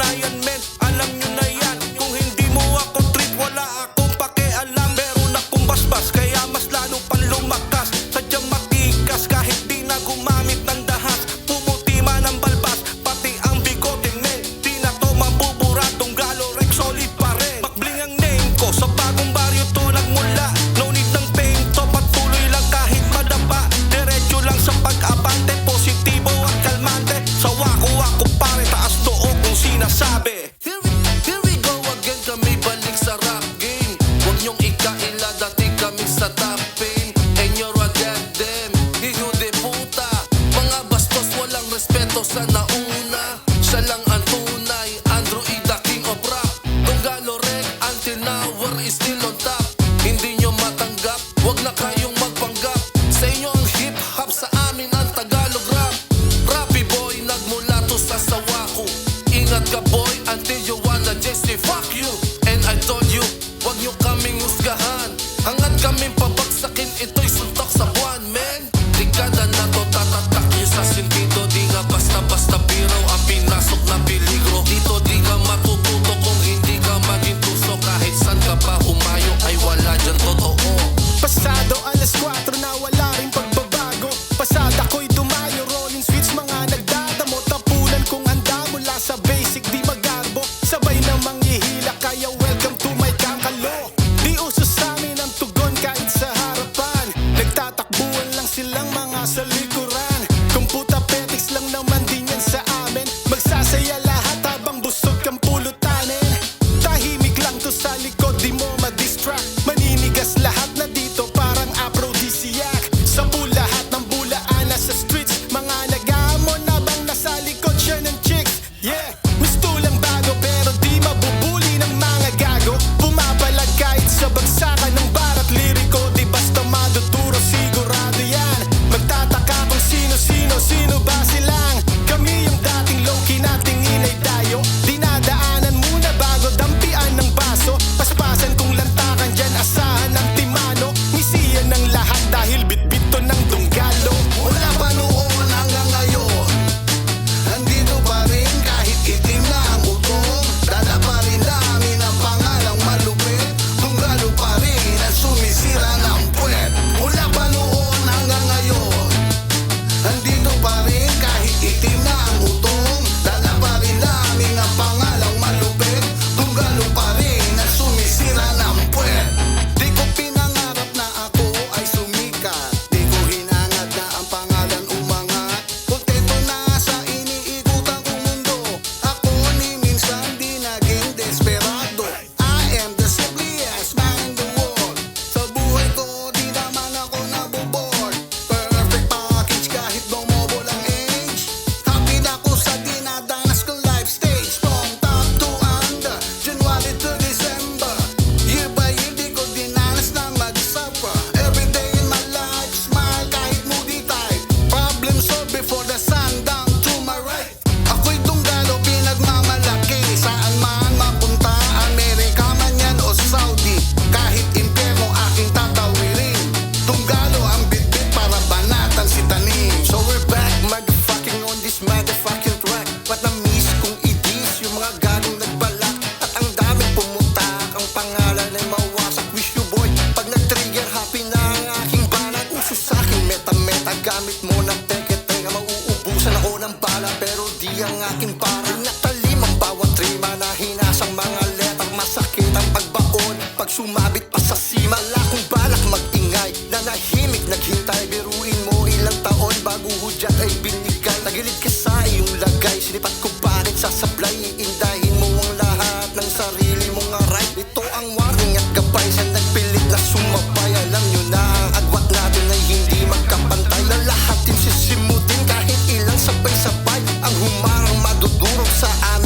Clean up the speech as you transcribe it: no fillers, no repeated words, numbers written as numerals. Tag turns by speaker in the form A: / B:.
A: na yan men, alam nyo na yan. Kung hindi mo ako treat, wala akong pakialam. Meron akong basbas, kaya mas lalo pang lumakas. Sadyang matikas kahit di na gumamit ng dahas. Pumuti man ang balbas, pati ang bigote men. Di na to mabubura, tunggalo Rex solid pa rin. Makbling ang name ko, sa bagong baryo to nagmula. No need ng paint to, patuloy lang kahit madapa. Diretso lang sa pag-abante, positibo at kalmante. Sawa ko ako pare, taas noo kung sinasabi.
B: Here we go again, kami balik sa rap game. Huwag niyong ikaila, dati kami sa top 10. And you're a goddamn hiyo de puta. Mga bastos walang respeto sa nauna. Siya lang ang tunay, Android the king of rap. Tunggalo Rec, until now we're still on top. Hindi nyo matanggap, huwag na kayong magpanggap. Sa inyo ang hip-hop, sa amin ang Tagalog rap. Rappy boy, nagmula to sa sawa ko. Ingat ka boy, until you wanna just say fuck you. And I told you, wag nyo kaming husgahan. Hangad kaming pabagsakin, ito'y suntok sa buwan, men. Dekada na to, tatatak nyo sa sentido. Di nga basta-basta biro ang pinasok na peligro. Dito di ka matututo kung hindi ka maging tuso. Kahit san ka pa humayo, ay wala dyan totoo.
C: Pasado alas 4 na wala rin pagbabago. Pasada ko'y dumayo, rolling switch, mga nagdadamo. Tapunan kong handa mula sa basic, di magarbo. Sabay namang ihila, kaya welcome to my kakalo. Di uso sa amin ang tugon kahit sa harapan. Nagtatakbuhan lang silang mga sa likuran. Kung puta petics lang naman din yan sa amin. Magsasaya lahat habang busog kang pulutanin. Tahimik lang to sa likod, di mo ma-distract. Maninigas lahat na dito parang aphrodisiac. Sampu lahat ng bulaan nasa streets. Mga nag-aamon na bang nasa likod siya ng chicks. Yeah, gusto lang bago pero di mabubuli ng mga gago. Pumapalag kahit sa bagsakan ng barat liriko. Di basta maduturo, sigurado yan. Magtataka kung sino-sino, sino ba silang. Kami yung dating low-key nating inay tayo. Dinadaanan muna bago dampian ng baso. Paspasan kung lantakan dyan, asahan ng timano. Misiyan ng lahat dahil bitbit to ng tunggalo.
D: Wala pa noon hanggang ngayon, nandito pa rin kahit itim na ang utong. Dala pa rin namin ang pangalang malupit. Tunggalo pa rin at sumisira ng puwet. Wala pa noon hanggang ngayon, nandito pa rin kahit itim na ang utong. Dala pa rin namin ang pangalang malupit. Tunggalo pa rin at sumisira ng puwet. Di ko pinangarap na ako ay sumikat. Di ko hinangad na ang pangalan umangat. Kontento na sa iniikutan kong mundo. Ako ni minsan di naging desperado. I am the simplest man in the world. Sa buhay ko di naman ako naboboard. Perfect package kahit dumobol ang age. Happy na ako sa dinadanas kong life stage. From top to under, January to December. Year by year di ko dinanas na mag-suffer. Every day in my life, smile kahit moody type. Problem solved before the sun down to my right. Ako'y tunggalo pinagmamalaki. Saan man mapunta, Amerika man yan o Saudi. Kahit impyerno aking tatawirin. Tunggalo ang bitbit para banatan si tanim. So we're back, motherfucking on this motherfucking track. What na-miss kung i-diss yung mga gagong nagbalak. At ang daming pumutak, ang pangalan ay mawasak. Wish you boy, pag nag-trigger happy na ang aking balat. Uso sa'kin meta-meta, gamit mo ng teke-teka. Mauubusan ako ng bala pero di ang aking para. Natalim ang bawat rima na hinasang mga letter. Masakit ang pagbaon pag sumabit pa sa sima. Wala kong balak mag-ingay, nanahimik naghintay. Biruin mo ilang taon bago hudyat ay binigay. Tagilid ka sa iyong lagay, sinipat ko parit sa sablay. Iindahin mo ang lahat ng sarili mong aray. Ito ang warning at gabay sa nagpilit na sumabay. Alam nyo na ang agwat natin ay hindi magkapantay. Na lahat din sisimutin kahit ilang sabay-sabay. Ang humarang madudurog sa amin